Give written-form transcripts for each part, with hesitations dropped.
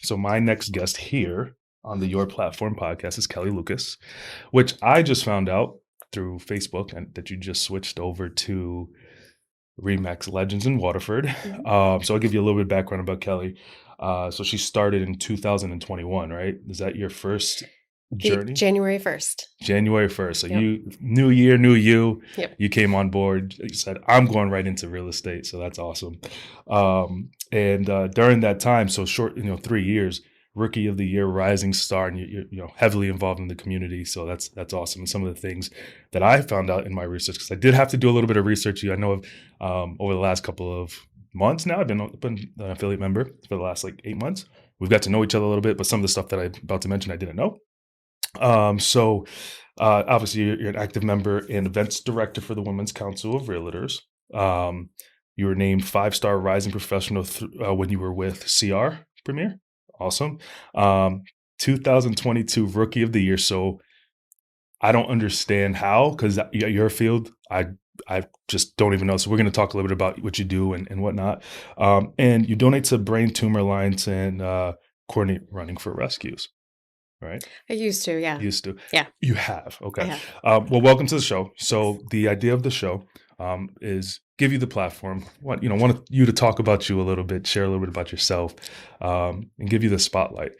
So my next guest here on the Your Platform podcast is Kelly Lucas, which I just found out through Facebook and that you just switched over to Remax Legends in Waterford. So I'll give you a little bit of background about Kelly. So she started in 2021, right? Is that your first journey? January 1st. January 1st. So Yep. you, new year, new you. Yep. You came on board. You said, I'm going right into real estate. So that's awesome. And during that time, so short, 3 years, rookie of the year, rising star, and you're heavily involved in the community. So that's awesome. And some of the things that I found out in my research, because I did have to do a little bit of research. I know of over the last couple of months now, I've been an affiliate member for the last like 8 months. We've got to know each other a little bit, but some of the stuff that I'm about to mention, I didn't know. Obviously you're an active member and events director for the Women's Council of Realtors. You were named 5-star rising professional when you were with CR Premier. Awesome. 2022 rookie of the year. So I don't understand how, because your field, I just don't even know. So we're going to talk a little bit about what you do and whatnot. And you donate to Brain Tumor Alliance and coordinate running for rescues. Right? I used to, yeah. Used to. Yeah. You have. Okay. I have. Well, welcome to the show. So the idea of the show is give you the platform. Want you to talk about you a little bit, share a little bit about yourself, and give you the spotlight.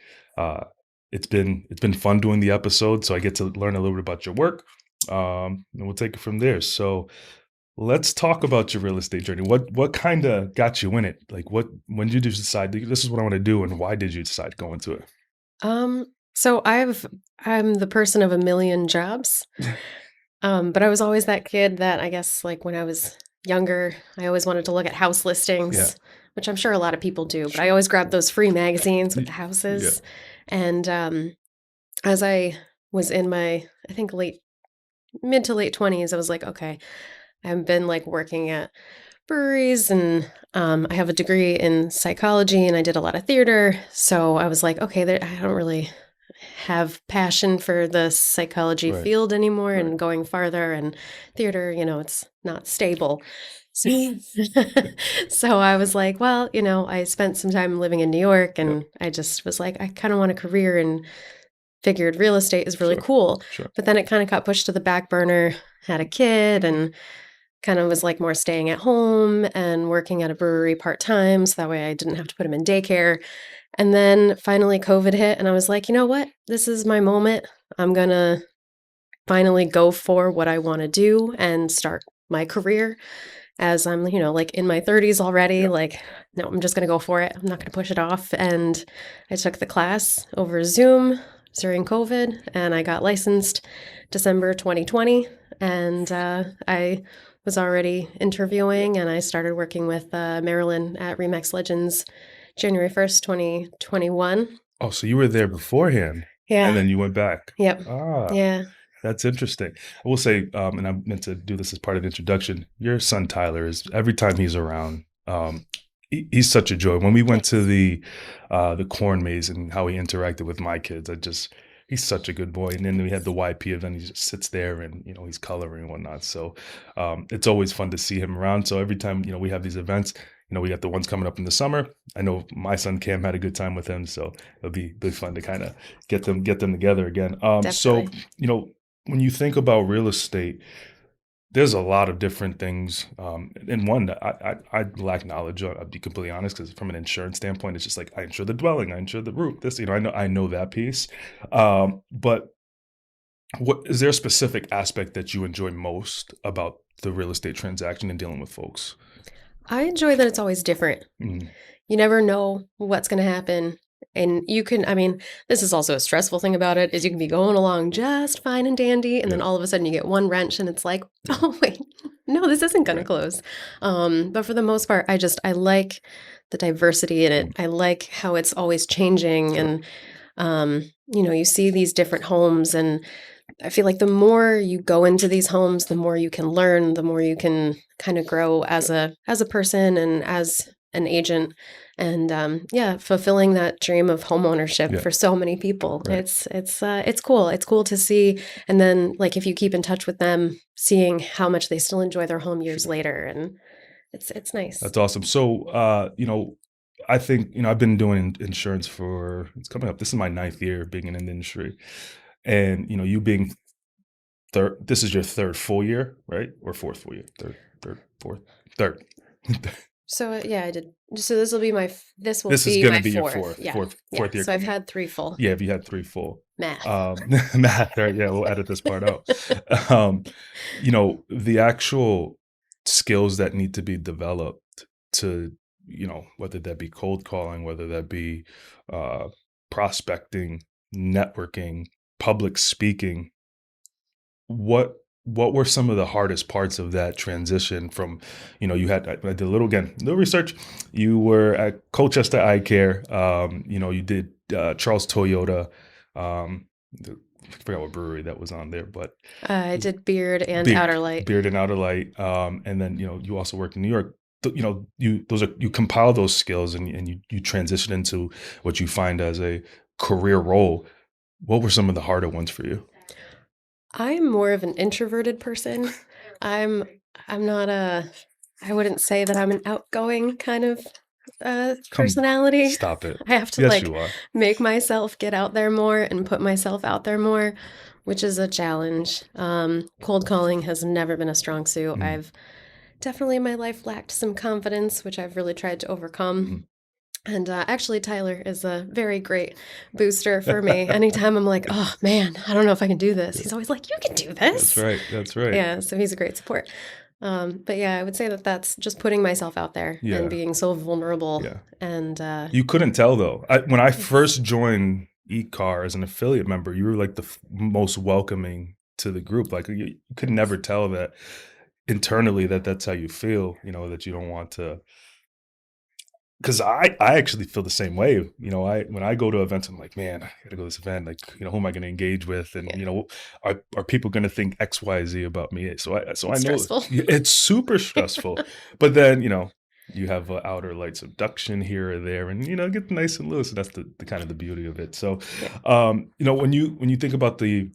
It's been fun doing the episode, so I get to learn a little bit about your work, and we'll take it from there. So let's talk about your real estate journey. What kind of got you in it? Like when did you decide this is what I want to do, and why did you decide to go into it? So I'm the person of a million jobs. But I was always that kid that I guess like when I was younger, I always wanted to look at house listings, which I'm sure a lot of people do, but I always grabbed those free magazines with the houses. And as I was in my, I think mid to late 20s, I was like, okay, I've been like working at breweries and I have a degree in psychology and I did a lot of theater. So I was like, okay, I don't really have passion for the psychology field anymore and going farther, and theater, it's not stable. So I was like, well, I spent some time living in New York and I just was like, I kind of want a career and figured real estate is really cool. But then it kind of got pushed to the back burner, had a kid and kind of was like more staying at home and working at a brewery part-time. So that way I didn't have to put him in daycare. And then finally COVID hit and I was like, you know what? This is my moment. I'm going to finally go for what I want to do and start my career as I'm, like in my 30s already. Like, no, I'm just going to go for it. I'm not going to push it off. And I took the class over Zoom during COVID and I got licensed December 2020. And I was already interviewing and I started working with Marilyn at Remax Legends January 1st, 2021. Oh, so you were there beforehand. Yeah. And then you went back. Yep. Yeah. That's interesting. I will say, and I meant to do this as part of the introduction, your son Tyler is, every time he's around, he's such a joy. When we went to the corn maze and how he interacted with my kids, he's such a good boy. And then we had the YP event. He just sits there and, he's coloring and whatnot. So it's always fun to see him around. So every time, we have these events, we got the ones coming up in the summer. I know my son Cam had a good time with him. So it'll be fun to kind of get them together again. So, when you think about real estate, there's a lot of different things. And one that I lack knowledge on, I'll be completely honest, because from an insurance standpoint, it's just like, I insure the dwelling, I insure the roof, this, I know that piece. But what is there a specific aspect that you enjoy most about the real estate transaction and dealing with folks? I enjoy that it's always different. Mm-hmm. You never know what's going to happen. And you can, this is also a stressful thing about it, is you can be going along just fine and dandy. And then all of a sudden you get one wrench and it's like, oh, wait, no, this isn't going to close. But for the most part, I like the diversity in it. I like how it's always changing. And, you see these different homes. And I feel like the more you go into these homes, the more you can learn, the more you can kind of grow as a person and as an agent. And fulfilling that dream of homeownership for so many people. It's cool. It's cool to see. And then like if you keep in touch with them, seeing how much they still enjoy their home years later. And it's nice. That's awesome. So I think, I've been doing insurance for, it's coming up. This is my 9th year being in the industry. And, you being this is your third full year, right? Or fourth full year? Fourth, third. So yeah, I did. So this will be this will This is be going my to be your fourth. Yeah. fourth year So I've coming up. had 3 full. Yeah, if you had 3 full. Math. Math, right? Yeah, we'll edit this part out. Um, the actual skills that need to be developed to, whether that be cold calling, whether that be prospecting, networking, public speaking, what were some of the hardest parts of that transition from, you had, I did a little research. You were at Colchester Eye Care. You did Charles Toyota. I forgot what brewery that was on there, but I did Beard and Outer Light. Beard and Outer Light. And then, you also worked in New York. You compile those skills and you transition into what you find as a career role. What were some of the harder ones for you? I'm more of an introverted person. I'm not I wouldn't say that I'm an outgoing kind of personality. Stop it. I have to Yes, you are. make myself get out there more and put myself out there more, which is a challenge. Cold calling has never been a strong suit. I've definitely in my life lacked some confidence, which I've really tried to overcome. And actually, Tyler is a very great booster for me. Anytime I'm like, oh man, I don't know if I can do this. He's always like, you can do this. That's right. That's right. Yeah, so he's a great support. But yeah, I would say that that's just putting myself out there and being so vulnerable. Yeah. And you couldn't tell though. When I first joined eCar as an affiliate member, you were like the most welcoming to the group. Like you could never tell that internally that's how you feel. That you don't want to. Because I actually feel the same way. When I go to events, I'm like, man, I gotta go to this event. Like, who am I going to engage with? And are people going to think X, Y, Z about me? So I know stressful. It's super stressful. But then you have outer light subduction here or there, and get nice and loose. That's the kind of the beauty of it. So, when you think about the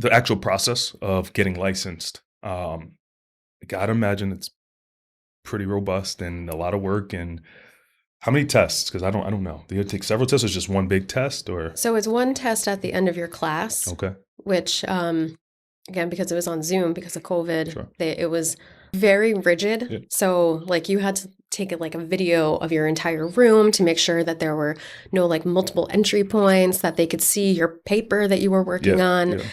actual process of getting licensed, I gotta imagine it's pretty robust and a lot of work. And how many tests? Because I don't know. Do you take several tests or just one big test? Or so it's one test at the end of your class. Okay. Which again, because it was on Zoom because of COVID, sure. It was very rigid. Yeah. So you had to take a video of your entire room to make sure that there were no multiple entry points, that they could see your paper that you were working on. Yeah.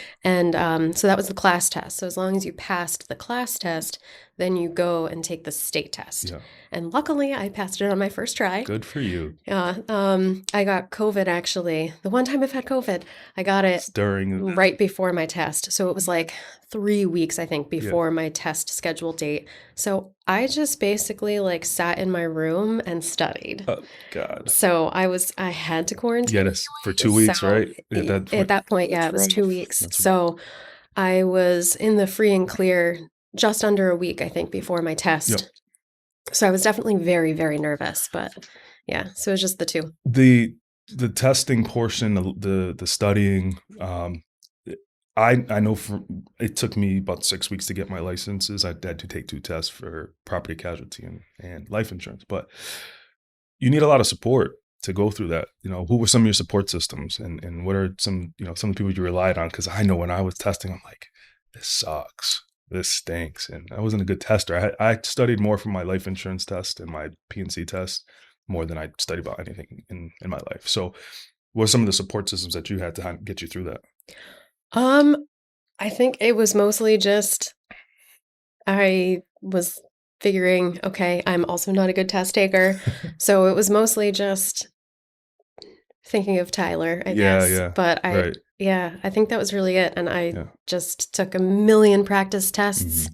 And so that was the class test. So as long as you passed the class test, then you go and take the state test. Yeah. And luckily I passed it on my first try. Good for you. Yeah. I got COVID actually. The one time I've had COVID, I got it right before my test. So it was 3 weeks, I think, before my test scheduled date. So I just basically sat in my room and studied. Oh God. So I had to quarantine. Yeah, for 2 weeks, right? At that point, it was 2 weeks. So I was in the free and clear just under a week, I think, before my test. Yep. So I was definitely very, very nervous, but yeah, so it was just the two. The testing portion, the studying, I know it took me about 6 weeks to get my licenses. I had to take 2 tests for property casualty and life insurance, but you need a lot of support to go through that. Who were some of your support systems and what are some of the people you relied on? Because I know when I was testing, I'm like, this sucks. This stinks. And I wasn't a good tester. I studied more for my life insurance test and my P&C test more than I studied about anything in my life. So what are some of the support systems that you had to get you through that? I think it was mostly just, I was figuring, okay, I'm also not a good test taker. So it was mostly just thinking of Tyler, I guess. Yeah. But I think that was really it. And I just took a million practice tests. Mm-hmm.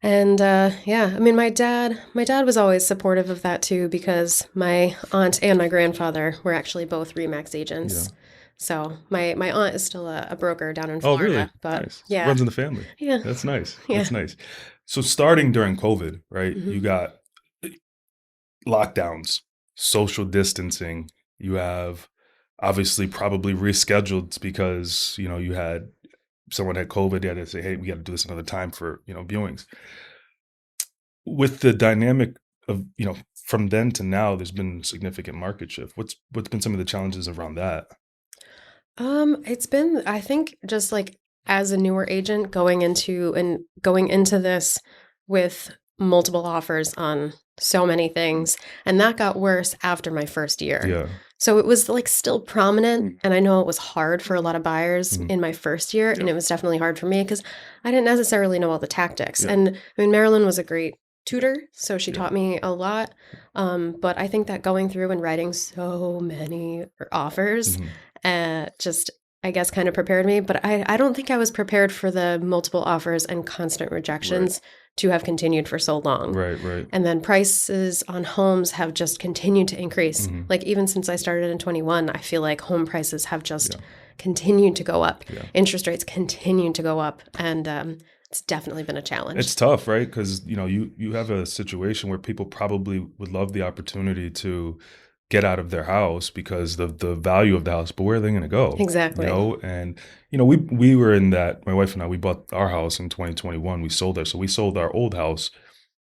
And I mean, my dad was always supportive of that too, because my aunt and my grandfather were actually both RE/MAX agents. Yeah. So my aunt is still a broker down in Florida. Oh, really? But nice. Yeah, runs in the family. Yeah, that's nice. Yeah. That's nice. So starting during COVID, right? Mm-hmm. You got lockdowns, social distancing. You have obviously probably rescheduled because you had someone had COVID. They had to say, hey, we got to do this another time for viewings. With the dynamic from then to now, there's been significant market shift. What's been some of the challenges around that? It's been, I think, just like as a newer agent going into this with multiple offers on so many things, and that got worse after my first year. Yeah. So it was like still prominent, and I know it was hard for a lot of buyers Mhm. in my first year, and Yep. it was definitely hard for me because I didn't necessarily know all the tactics. Yeah. And I mean, Marilyn was a great tutor, so she Yeah. taught me a lot. But I think that going through and writing so many offers Mhm. just, I guess, kind of prepared me, but I don't think I was prepared for the multiple offers and constant Right. rejections to have continued for so long. Right. Right. And then prices on homes have just continued to increase. Mhm. Like even since I started in 21, I feel like home prices have just Yeah. continued to go up. Yeah. Interest rates continue to go up, and it's definitely been a It's challenge. tough, right? Because you have a situation where people probably would love the opportunity to get out of their house because the value of the house, but where are they going to go? Exactly. And we were in that. My wife and I, we bought our house in 2021. We sold it, so we sold our old house.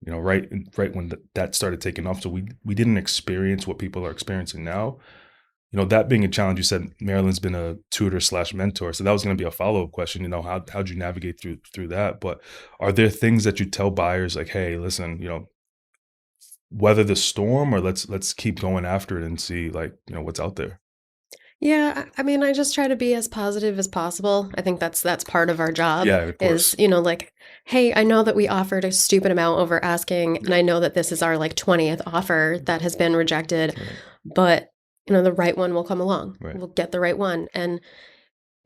Right when that started taking off. So we didn't experience what people are experiencing now. That being a challenge, you said Marilyn's been a tutor slash mentor. So that was going to be a follow-up question. How'd you navigate through that? But are there things that you tell buyers like, hey, listen, weather the storm, or let's keep going after it and see, like, what's out there? Yeah, I mean, I just try to be as positive as possible. I think that's part of our job Yeah, of is, course. like, hey, I know that we offered a stupid amount over asking, and Yeah. I know that this is our like 20th offer that has been rejected, Right. but the right one will come along. Right. We'll get the right one. And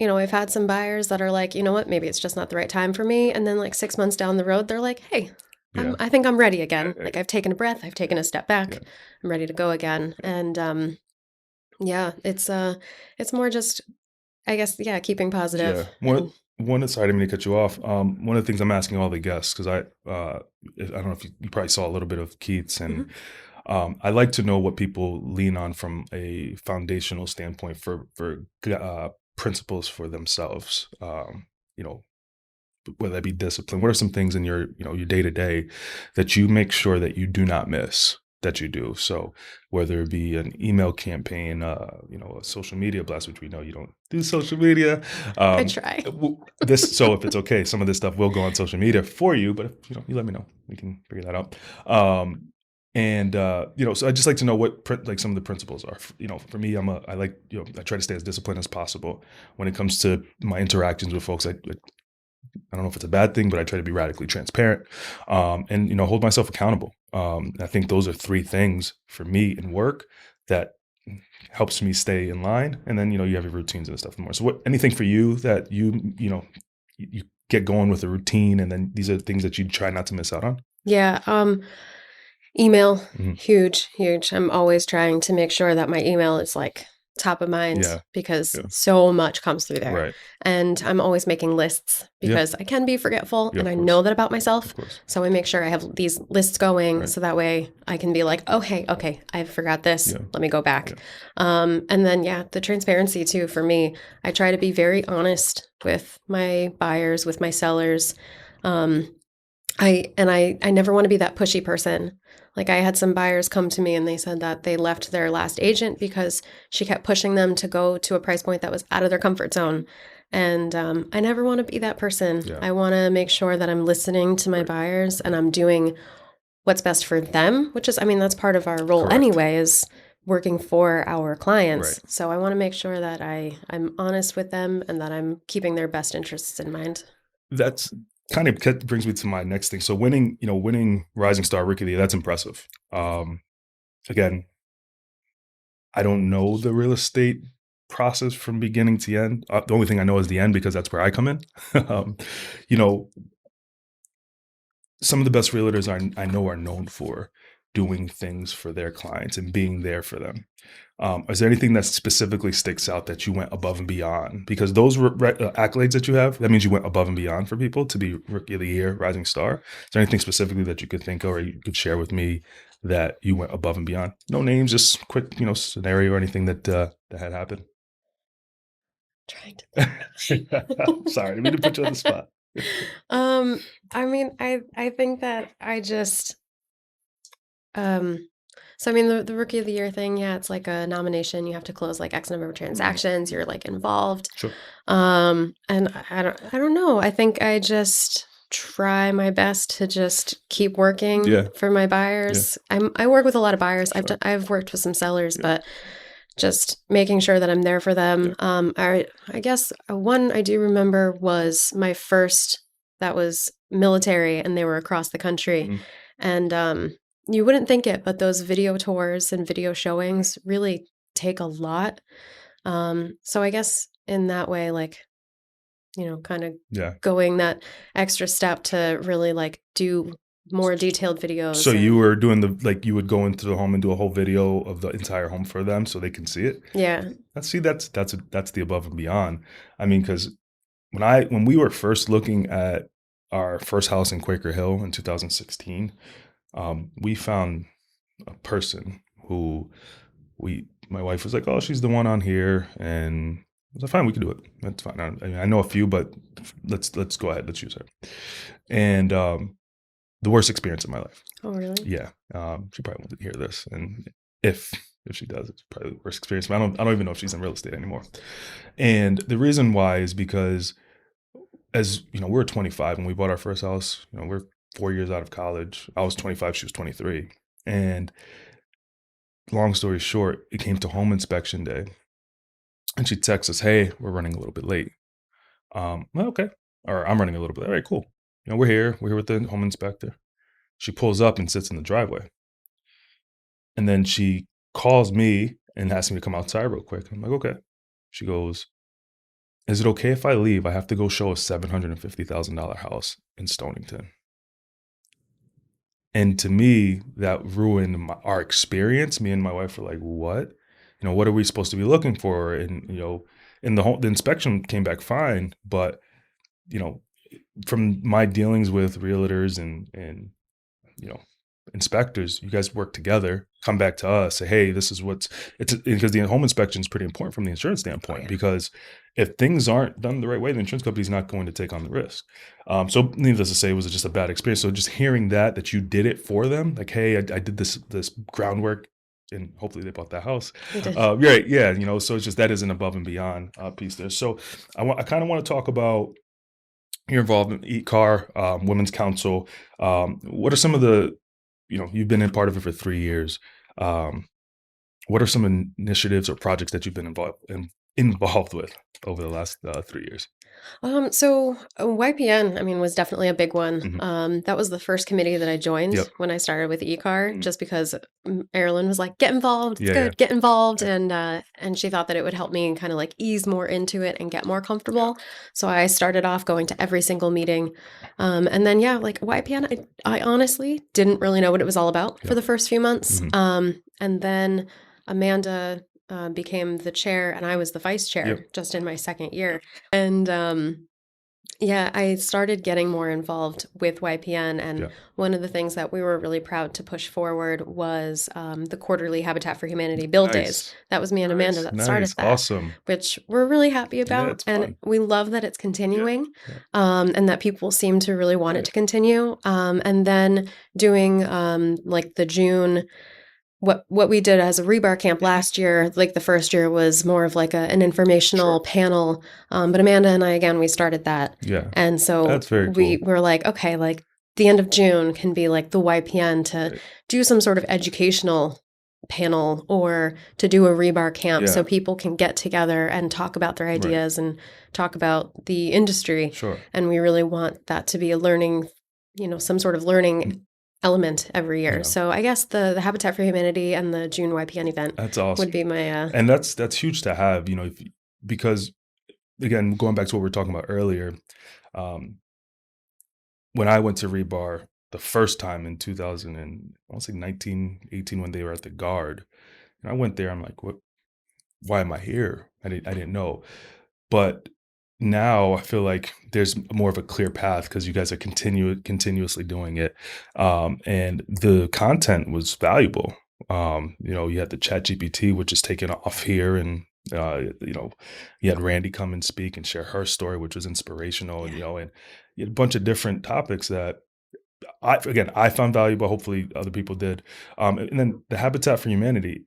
I've had some buyers that are like, you know what, maybe it's just not the right time for me. And then like 6 months down the road, they're like, hey, Yeah. I think I'm ready again. Right. Like I've taken a breath, I've taken a step back, Yeah. I'm ready to go again. And yeah, it's more just I guess, yeah, keeping positive Yeah. and Sorry, I didn't mean to cut you off. One of the things I'm asking all the guests, because I don't know if you probably saw a little bit of Keith's, and mhm. I like to know what people lean on from a foundational standpoint for principles for themselves. You know, whether that be discipline. What are some things in your day to day that you make sure that you do not miss, that you do? So whether it be an email campaign, a social media blast, which we know you don't do social media. I Um, try. so if it's okay, some of this stuff will go on social media for you, but if, you let me know, we can figure that out. And so I just like to know what like some of the principles are. For me, I like, I try to stay as disciplined as possible when it comes to my interactions with folks. I don't know if it's a bad thing, but I try to be radically transparent, and hold myself accountable. I think those are three things for me in work that helps me stay in line. And then you have your routines and stuff more. So anything for you that you get going with a routine, and then these are things that you try not to miss out on. Yeah, email, Mhm. huge, huge. I'm always trying to make sure that my email is like top of mind Yeah, because yeah, so much comes through there. right, And I'm always making lists yeah, because I can be forgetful yeah, and of I know course, that about myself. of course, So I make sure I have these lists going right, so that way I can be like, oh, hey, okay, I forgot this. yeah, Let me go back. yeah, And then, yeah, the transparency too for me. I try to be very honest with my buyers, with my sellers. Um, I never want to be that pushy person. Like I had some buyers come to me and they said that they left their last agent because she kept pushing them to go to a price point that was out of their comfort zone. And I never want to be that person. yeah, I want to make sure that I'm listening to my right, buyers and right, I'm doing what's best for them, which is, I mean, that's part of our role correct, anyway, is working for our right. clients. So I want to make sure that I'm honest with them and that I'm keeping their best interests in mind. That's kind of brings me to my next thing. So winning Rising Star Rookie of the Year, that's impressive. Again, I don't know the real estate process from beginning to end. The only thing I know is the end because that's where I come in. um, you know, some of the best realtors I know are known for doing things for their clients and being there for them. Is there anything that specifically sticks out that you went above and beyond? Because those accolades that you have, that means you went above and beyond for people to be Rookie of the Year, Rising Star. Is there anything specifically that you could think of or you could share with me that you went above and beyond? No names, just quick, scenario or anything that had happened. Trying to Sorry, I didn't mean to put you on the think. spot. Um, I mean, I think that Um, so I mean, the rookie of the year thing, yeah, it's like a nomination. You have to close like X number of transactions. You're like involved. Sure. And I don't know. I think I just try my best to just keep working Yeah. for my Yeah. buyers. I work with a lot of buyers. Sure. I've worked with some sellers, Yeah. but just making sure that I'm there for Yeah. them. I guess one I do remember was my first that was military, and they were across the country. Mhm. And you wouldn't think it, but those video tours and video showings really take a lot. So I guess in that way, like, kind of Yeah. going that extra step to really like do more detailed So videos you and were doing you would go into the home and do a whole video of the entire home for them so they can see it? yeah. That's the above and beyond. I mean, because when we were first looking at our first house in Quaker Hill in 2016, we found a person who my wife was like, "Oh, she's the one on here," and I was like, "Fine, we can do it. That's fine. I mean, I know a few, but let's go ahead. Let's use her." And the worst experience of my life. Oh, really? Yeah, she probably won't hear this, and if if she does, it's probably the worst experience. But I don't even know if she's in real estate anymore. And the reason why is because, as you know, we were 25 when we bought our first house. You know, we're 4 years out of college. I was 25, she was 23, and long story short, it came to home inspection day, and she texts us, "Hey, we're running a little bit late." Well, okay, or I'm running a little bit. All right, cool. You know, we're here. We're here with the home inspector. She pulls up and sits in the driveway. And then she calls me and asks me to come outside real quick. I'm like, okay. She goes, "Is it okay if I leave? I have to go show a $750,000 house in Stonington." And to me, that ruined our experience. Me and my wife were like, "What? You know, what are we supposed to be looking for?" And in the inspection came back fine, but you know, from my dealings with realtors and you know, inspectors, you guys work together, come back to us, say, "Hey, this is it's," because the home inspection is pretty important from the insurance Oh, standpoint, yeah. because if things aren't done the right way, the insurance company is not going to take on the risk. So needless to say, it was just a bad experience. So just hearing that you did it for them, like, "Hey, I did this groundwork," and hopefully they bought that house. They did. Right. Yeah. So it's just, that is an above and beyond piece there. So I kind of want to talk about your involvement in ECAR, Women's Council. What are some of the, you've been in part of it for 3 years. Um, what are some initiatives or projects that you've been involved with over the last 3 years? YPN, I mean, was definitely a big one. Hmm. That was the first committee that I joined Yep. when I started with ECAR, Mhm. just because Erilyn was like, "Get involved, it's Yeah. Yeah. good, get involved," Yeah. and she thought that it would help me kind of like ease more into it and get more Yeah. comfortable. So I started off going to every single meeting, and then yeah, like YPN, I honestly didn't really know what it was all about for Yep. the first few months, Hmm. and then Amanda became the chair, and I was the vice Yep. chair just in my second year. And yeah, I started getting more involved with YPN. And Yeah. one of the things that we were really proud to push forward was the quarterly Habitat for Humanity build days. Nice. That was me and Amanda Nice. that started Nice. that, Awesome. which we're really happy Yeah, about. it's And fun. we love that it's Yeah. continuing, Yeah. and that people seem to really want it Right. to continue. And then doing like the June what we did as a rebar camp last year, like the first year was more of like an informational Sure. panel. But Amanda and I, again, we started that. Yeah. And so That's very we cool. were like, okay, like the end of June can be like the YPN to Right. do some sort of educational panel or to do a rebar camp so Yeah. people can get together and talk about their Right. ideas and talk about the industry. Sure. And we really want that to be a learning, some sort of learning element every year. Yeah. So I guess the Habitat for Humanity and the June YPN event That's would awesome. be my And that's huge to have, because again, going back to what we were talking about earlier, um, when I went to Rebar the first time in 2000 and I want to say 1918 when they were at the Guard, and I went there, I'm like, what? Why am I here? I didn't know, but now I feel like there's more of a clear path because you guys are continuously doing it, and the content was valuable. You had the Chat GPT, which is taking off here, and you had Randy come and speak and share her story, which was inspirational, yeah. and you had a bunch of different topics that I found valuable. Hopefully, other people did. And then the Habitat for Humanity,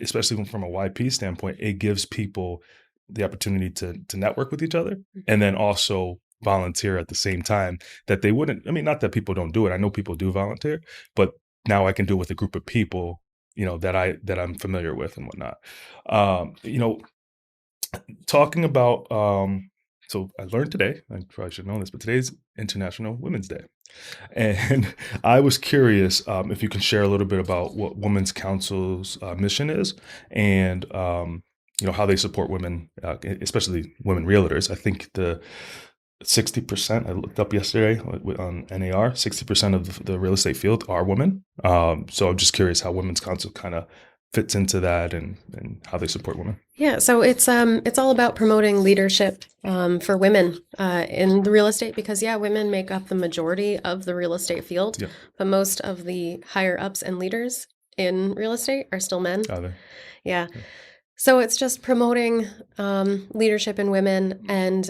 especially from a YP standpoint, it gives people the opportunity to network with each other, and then also volunteer at the same time that they wouldn't. I mean, not that people don't do it. I know people do volunteer, but now I can do it with a group of people, that I'm familiar with and whatnot. Talking about. So I learned today. I probably should know this, but today's International Women's Day. And I was curious if you can share a little bit about what Women's Council's mission is, and how they support women, especially women realtors. I think the 60%, I looked up yesterday on NAR, 60% of the real estate field are women. So I'm just curious how Women's Council kind of fits into that, and how they support women. Yeah, so it's all about promoting leadership for women in the real estate, because women make up the majority of the real estate field, Yeah. but most of the higher ups and leaders in real estate are still men. Are they? Yeah. Okay. So it's just promoting leadership in women, and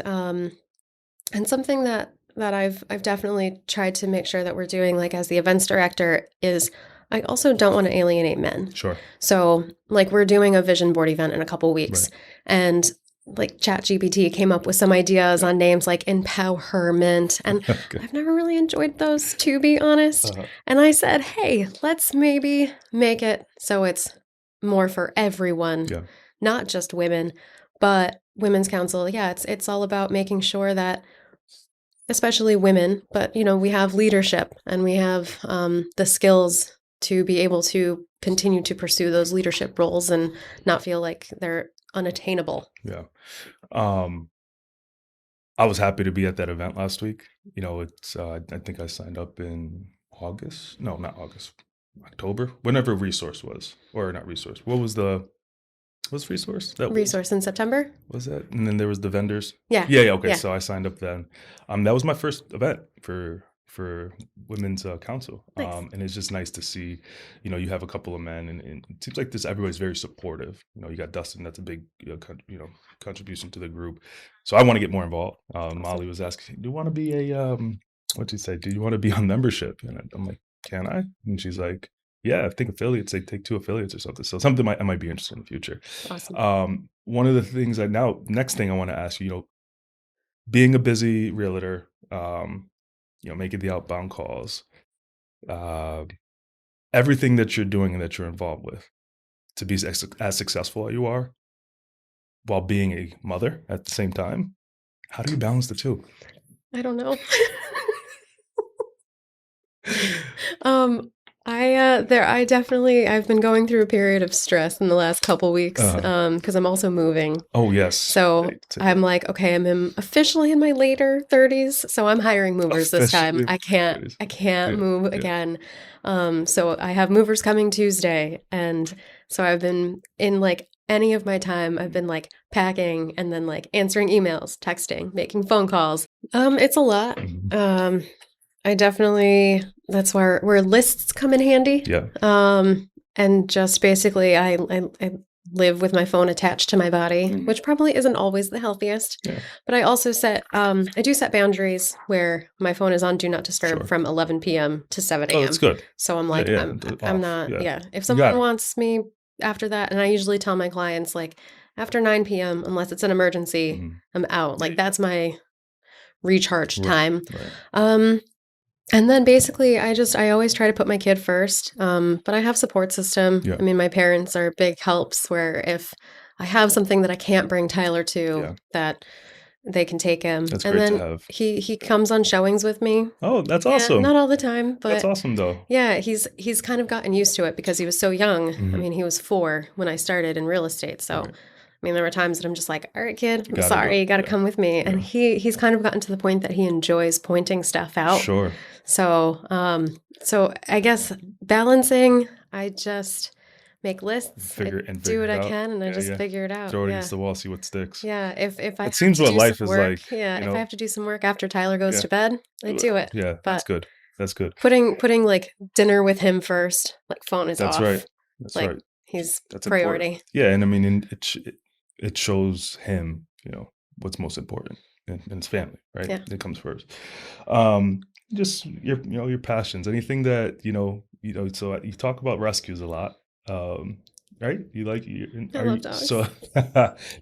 something that I've definitely tried to make sure that we're doing, like as the events director, is I also don't want to alienate men. Sure. So like we're doing a vision board event in a couple weeks, Right. and like ChatGPT came up with some ideas on names like empowerment, and Okay. I've never really enjoyed those, to be honest. And I said, hey, let's maybe make it so it's more for everyone, Yeah. not just women. But Women's Council, it's all about making sure that, especially women, but we have leadership, and we have the skills to be able to continue to pursue those leadership roles and not feel like they're unattainable. Yeah. I was happy to be at that event last week. It's I think I signed up in August. No, not August. October. Whenever Resource was, or not Resource. What was Resource? Resource in September? Was that? And then there was the vendors. Yeah. Yeah. Okay. Yeah. So I signed up then. That was my first event for Women's Council. Nice. And it's just nice to see, you have a couple of men, and it seems like everybody's very supportive. You got Dustin, that's a big, contribution to the group. So I want to get more involved. Awesome. Molly was asking, do you want to be what'd she say? Do you want to be on membership? And I'm like, can I? And she's like, yeah, I think affiliates, they take 2 affiliates or something. So something I might be interested in the future. Awesome. One of the things next thing I want to ask you, being a busy realtor, making the outbound calls, everything that you're doing and that you're involved with, to be as successful as you are while being a mother at the same time, how do you balance the two? I don't know. I've been going through a period of stress in the last couple weeks because I'm also moving. Oh, yes. So I'm like, okay, I'm officially in my later 30s, so I'm hiring movers this time. I can't move again. So I have movers coming Tuesday, and so I've been in like any of my time, I've been like packing and then like answering emails, texting, making phone calls. It's a lot. I definitely, that's where lists come in handy. Yeah. And just basically I live with my phone attached to my body, which probably isn't always the healthiest. Yeah. But I also I do set boundaries where my phone is on Do Not Disturb from 11 p.m. to 7 a.m. Oh, that's good. So I'm like, I'm not, If someone wants me after that, and I usually tell my clients, like, after 9 p.m., unless it's an emergency, I'm out. Like, that's my recharge time. Right. And then basically I always try to put my kid first. But I have support system. Yeah. I mean, my parents are big helps, where if I have something that I can't bring Tyler to, that they can take him. That's and great then to have. He comes on showings with me. Oh, that's awesome. Not all the time, but that's awesome though. Yeah, he's kind of gotten used to it because he was so young. I mean, he was 4 when I started in real estate. So I mean, there were times that I'm just like, all right, kid, I'm sorry, you got to come with me. And he's kind of gotten to the point that he enjoys pointing stuff out. Sure. So, so I guess balancing, I just make lists, do what I can, and I just figure it out. Throw it against the wall, see what sticks. Yeah. If I it seems what life is like. Yeah. If I have to do some work after Tyler goes to bed, I do it. Yeah. That's good. That's good. Putting like dinner with him first, like phone is off. That's right. That's right. He's priority. Important. Yeah. And I mean, it shows him, what's most important, and his family, right? Yeah. It comes first. just your passions, anything that So you talk about rescues a lot, um, right? I Are love you dogs. so?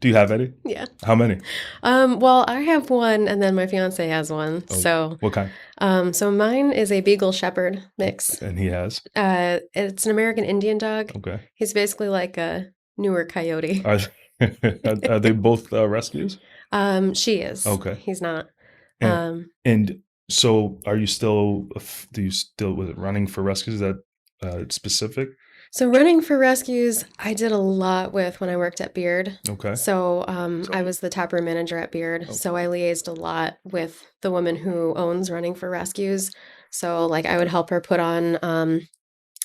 Do you have any? Yeah. How many? Well, I have one, and then my fiance has one. Oh, what kind? So mine is a Beagle Shepherd mix. And he has. It's an American Indian dog. Okay. He's basically like a newer coyote. Are, are they both rescues? She is. Okay. He's not. And Um, and so are you still? Do you still was it running for rescues? Is that specific? so running for rescues, I did a lot with when I worked at Beard. Okay. So I So was the tap room manager at Beard. So I okay. liaised a lot with the woman who owns Running for Rescues. So like I would help her put on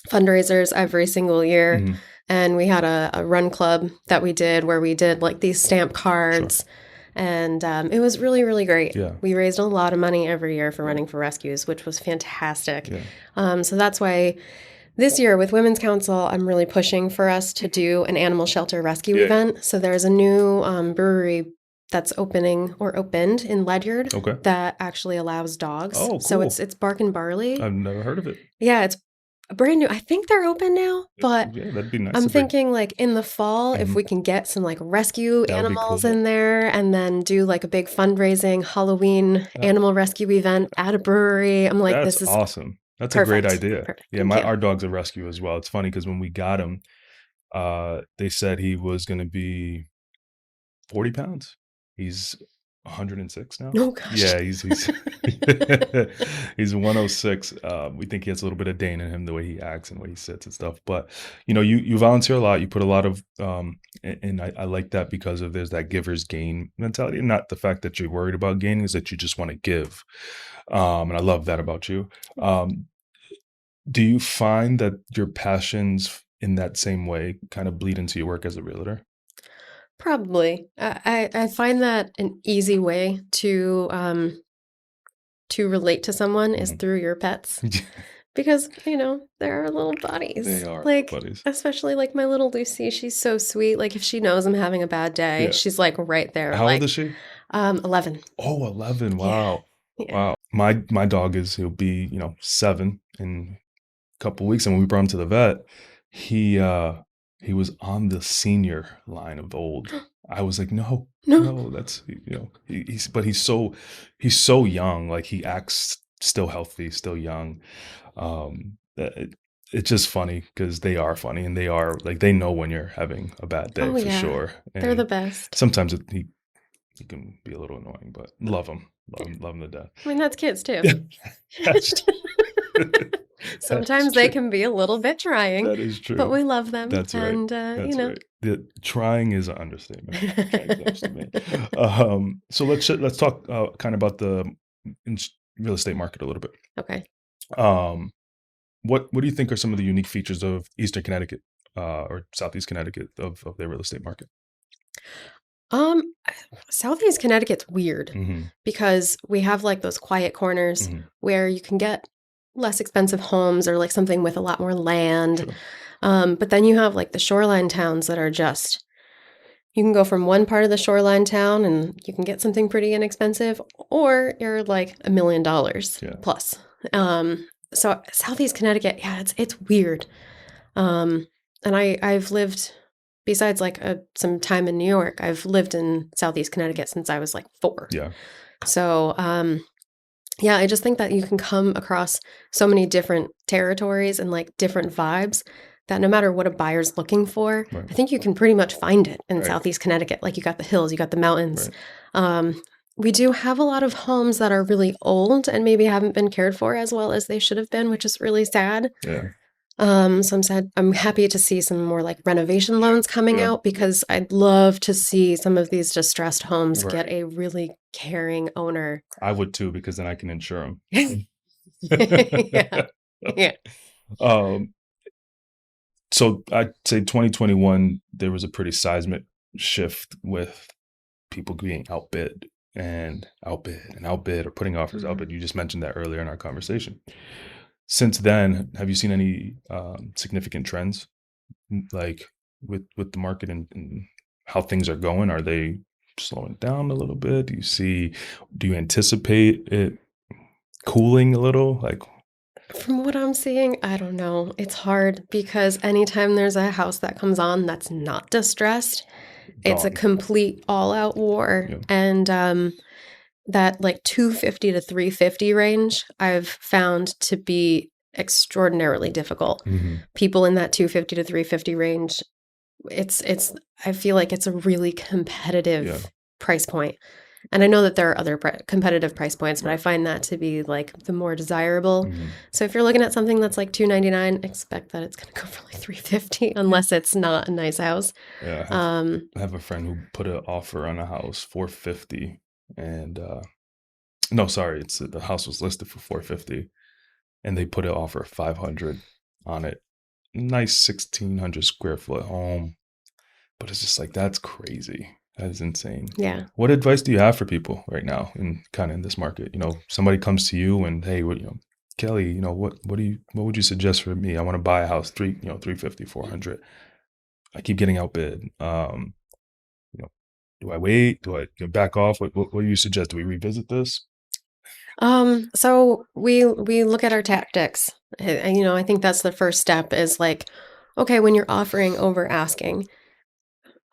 fundraisers every single year. Mhm. And we had a run club that we did where we did like these stamp Sure. cards. And it was really, really great. Yeah. We raised a lot of money every year for Yeah. Running for Rescues, which was fantastic. Yeah. So that's why this year with Women's Council, I'm really pushing for us to do an animal shelter rescue Yeah. event. So there's a new brewery that's opening or opened in Ledyard Okay. that actually allows dogs. Oh, So cool. it's Bark and Barley. I've never heard of it. Yeah, it's brand new. I think they're open now, but Yeah, that'd be nice I'm to bring. thinking like in the fall, if Mhm. we can get some like rescue That would be animals cool. in there and then do like a big fundraising Halloween Uh, animal rescue event at a brewery. I'm like, That's this is awesome. That's a great perfect. idea. Perfect. Yeah, Thank my you. our dog's a rescue as well. It's funny because when we got him, they said he was going to be 40 pounds. He's 106 now. Oh gosh. Yeah, he's he's 106. We think he has a little bit of Dane in him, the way he acts and the way he sits and stuff. But you volunteer a lot. You put a lot of and I like that because of there's that giver's gain mentality, and not the fact that you're worried about gaining, is that you just want to give. And I love that about you. Um, do you find that your passions in that same way kind of bleed into your work as a realtor? Probably. I find that an easy way to relate to someone is Mhm. through your pets. Because, they're little They buddies. are Like, buddies. especially like my little Lucy, she's so sweet. Like if she knows I'm having a bad day, Yeah. she's like right there, How old like is she? 11. Oh, 11. Yeah. Wow. Yeah. Wow. My dog he'll be, 7 in a couple weeks. And when we brought him to the vet, he he was on the senior line of old. I was like, no, No. no, that's but he's so young. Like he acts still healthy, still young. It's just funny because they are funny and they are like they know when you're having a bad day Oh for yeah. sure. They're the And best. sometimes he can be a little annoying, but love him, love him to death. I mean, that's kids too. Yeah, that's that's Sometimes they true. can be a little bit trying, That is but true. we love them. That's right. And, That's right. The trying is an understatement. Trying is an understatement. So let's talk kind of about the real estate market a little bit. Okay. Um, what do you think are some of the unique features of Eastern Connecticut or Southeast Connecticut of their real estate market? Um, Southeast Connecticut's weird Mm-hmm. because we have like those quiet corners Mm-hmm. where you can get less expensive homes or like something with a lot more land. Sure. But then you have like the shoreline towns that are just, you can go from one part of the shoreline town and you can get something pretty inexpensive, or you're like $1 million Yeah. plus. So Southeast Connecticut, yeah, it's weird. And I've lived besides like some time in New York, I've lived in Southeast Connecticut since I was like 4. Yeah. So, yeah, I just think that you can come across so many different territories and like different vibes that no matter what a buyer's looking for, Right. I think you can pretty much find it in Right. Southeast Connecticut. Like you got the hills, you got the mountains. Right. We do have a lot of homes that are really old and maybe haven't been cared for as well as they should have been, which is really sad. Yeah. So I'm happy to see some more like renovation loans coming Yeah. out because I'd love to see some of these distressed homes Right. get a really caring owner. I would too, because then I can insure them. Yeah. Yeah. So I'd say 2021, there was a pretty seismic shift with people being outbid and outbid and outbid or putting offers Mhm. outbid. You just mentioned that earlier in our conversation. Since then, have you seen any significant trends like with the market and how things are going? Are they slowing down a little bit? Do you anticipate it cooling a little? Like, From what I'm seeing, I don't know. It's hard because anytime there's a house that comes on that's not distressed, it's a gone. complete all-out war, Yeah. and, that, like, 250 to 350 range, I've found to be extraordinarily difficult. Mhm. People in that 250 to 350 range, it's I feel like it's a really Yeah. competitive price point. And I know that there are other competitive price points, but I Right. find that to be, like, the more desirable. Mhm. So if you're looking at something that's, like, 299, expect that it's gonna go for, like, 350 unless it's not a nice house. Yeah, Um, I have a friend who put an offer on a house, 450, and, no, sorry, it's the house was listed for 450, and they put an offer of 500 on it. Nice 1,600 square foot home, but it's just like, that's crazy. That is insane. yeah. What advice do you have for people right now in kinda in this market? Somebody comes to you and, "Hey, Kelly, what would you suggest for me? I wanna buy a house, 350, 400. I keep getting outbid. You know, do I wait? Do I back off? What do you suggest? Do we revisit this?" So we look at our tactics. And, I think that's the first step is like, okay, when you're offering over asking,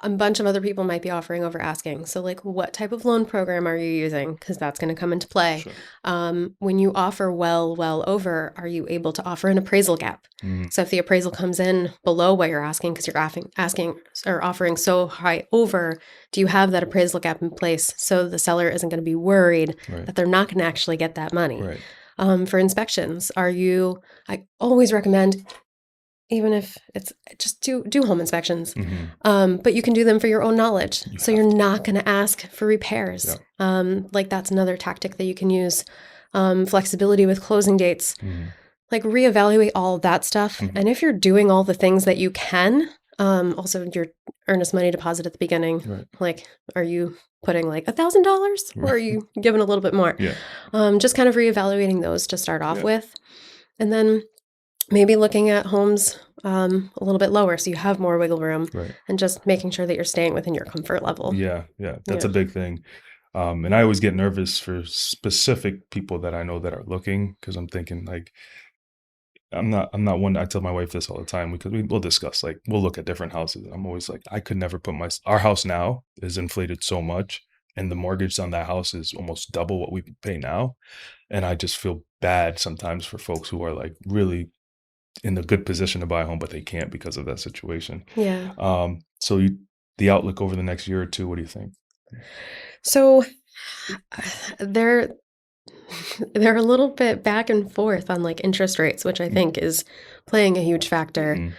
a bunch of other people might be offering over asking. So, like, what type of loan program are you using? Because that's going to come into play. Sure. When you offer well over, are you able to offer an appraisal gap? Mhm. So, if the appraisal comes in below what you're asking because you're asking or offering so high over, do you have that appraisal gap in place so the seller isn't going to be worried Right. that they're not going to actually get that money? Right. For inspections, I always recommend, even if it's just do home inspections, Mhm. but you can do them for your own knowledge, You so have you're to. not gonna ask for repairs. Yeah. Like, that's another tactic that you can use. Flexibility with closing dates, Mhm. like, reevaluate all of that stuff, Mhm. and if you're doing all the things that you can, also your earnest money deposit at the beginning, Right. like, are you putting, like, $1,000 or are Right. you giving a little bit more? Yeah. Just kind of reevaluating those to start off Yeah. with, and then maybe looking at homes, a little bit lower so you have more wiggle room Right. and just making sure that you're staying within your comfort level. Yeah. Yeah. That's Yeah. a big thing. And I always get nervous for specific people that I know that are looking because I'm thinking like I'm not one. I tell my wife this all the time because we'll discuss, like, we'll look at different houses. I'm always like, I could never put our house now is inflated so much, and the mortgage on that house is almost double what we pay now. And I just feel bad sometimes for folks who are like really in a good position to buy a home, but they can't because of that situation. Yeah. So the outlook over the next year or two, what do you think? So they're they're a little bit back and forth on like interest rates, which I think is playing a huge factor. Mm-hmm.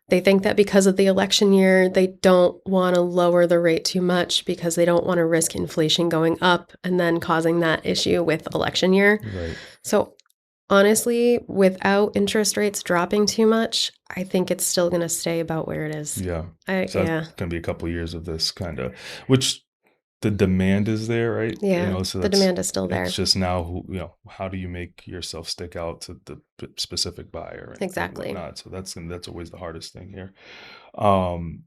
They think that because of the election year, they don't want to lower the rate too much because they don't want to risk inflation going up and then causing that issue with election year. Right. So honestly, without interest rates dropping too much, I think it's still gonna stay about where it is. Yeah. I So that's yeah, going to be a couple of years of this kind of, which the demand is there, right? yeah, So the demand is still it's there. just now how do you make yourself stick out to the specific buyer and Exactly. whatnot. So that's always the hardest thing here. Um,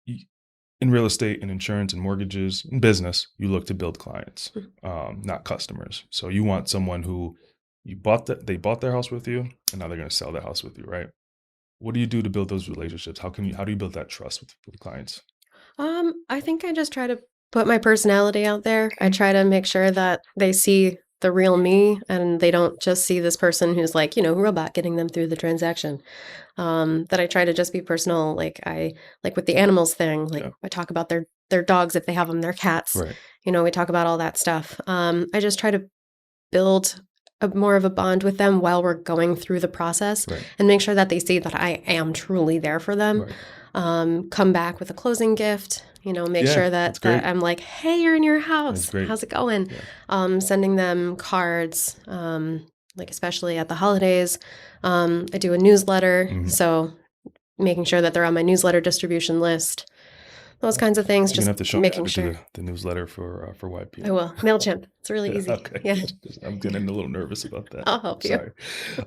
y- in real estate and insurance and mortgages and business, you look to build clients, Mhm. not customers. So you want someone who they bought their house with you, and now they're going to sell their house with you, right? What do you do to build those relationships? How do you build that trust with clients? I think I just try to put my personality out there. I Mm. try to make sure that they see the real me and they don't just see this person who's like, robot getting them through the transaction. That I try to just be personal. Like with the animals thing, like Yeah. I talk about their dogs if they have them, their cats. Right. We talk about all that stuff. I just try to build a more of a bond with them while we're going through the process Right. and make sure that they see that I am truly there for them. Right. Come back with a closing gift, make Yeah, sure that's that great. I'm like, hey, you're in your That's house. great. How's it going? Yeah. Sending them cards, like especially at the holidays. I do a newsletter. Mhm. So making sure that they're on my newsletter distribution list, those kinds of things, You're gonna just have to show me how making to do sure. the newsletter for I YPN. will. MailChimp. It's really Yeah, easy. okay, Yeah. good. I'm getting a little nervous about that. I'll help you. Sorry.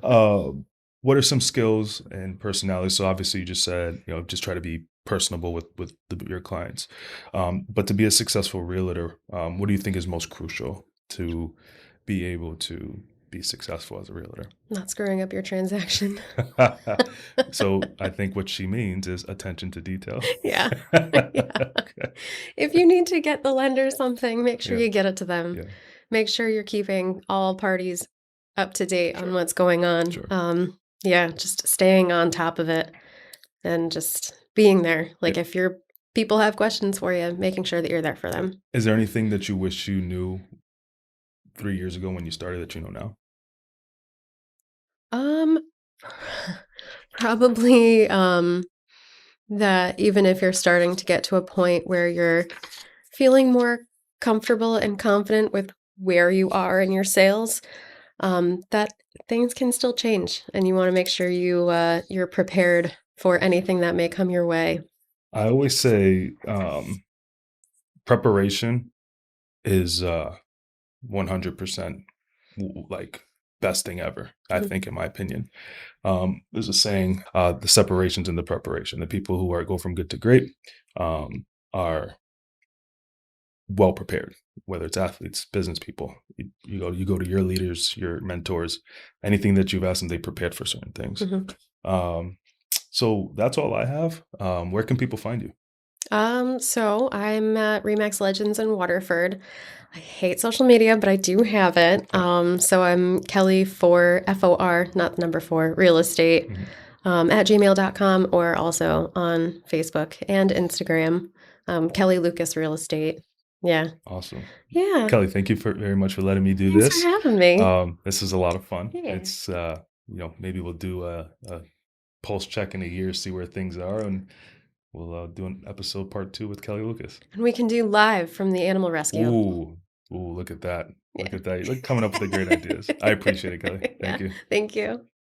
Um, what are some skills and personalities? So obviously you just said, just try to be personable with your clients. But to be a successful realtor, what do you think is most crucial to be able to be successful as a realtor. Not screwing up your transaction. So I think what she means is attention to detail. Yeah. Yeah. Okay. If you need to get the lender something, make sure Yeah. you get it to them. Yeah. Make sure you're keeping all parties up to date on Sure. what's going on. Sure. Yeah, just staying on top of it and just being there. Like Yeah. if your people have questions for you, making sure that you're there for them. Is there anything that you wish you knew 3 years ago when you started that you know now? Um, probably that even if you're starting to get to a point where you're feeling more comfortable and confident with where you are in your sales, that things can still change, and you want to make sure you're prepared for anything that may come your way. I always say, preparation is 100% like best thing ever, I Mhm, think, in my opinion. There's a saying, the separations in the preparation. The people who are go from good to great are well prepared, whether it's athletes, business people. You go to your leaders, your mentors, anything that you've asked them, they prepared for certain things. mhm. Um, so that's all I have. Where can people find you? So I'm at Remax Legends in Waterford. I hate social media, but I do have it. Okay. So I'm Kelly for FOR, not the number four, real estate, Mhm. at gmail.com or also on Facebook and Instagram. Kelly Lucas Real Estate. Yeah. Awesome. Yeah. Kelly, thank you very much for letting me do Thanks for this. having me. This is a lot of fun. Yeah. It's maybe we'll do a pulse check in a year, see where things are, and we'll do an episode part 2 with Kelly Lucas. And we can do live from the animal rescue. Ooh, ooh, look at that! Look Yeah. at that! Look, coming up with the great ideas. I appreciate it, Kelly. Thank Yeah. you. Thank you.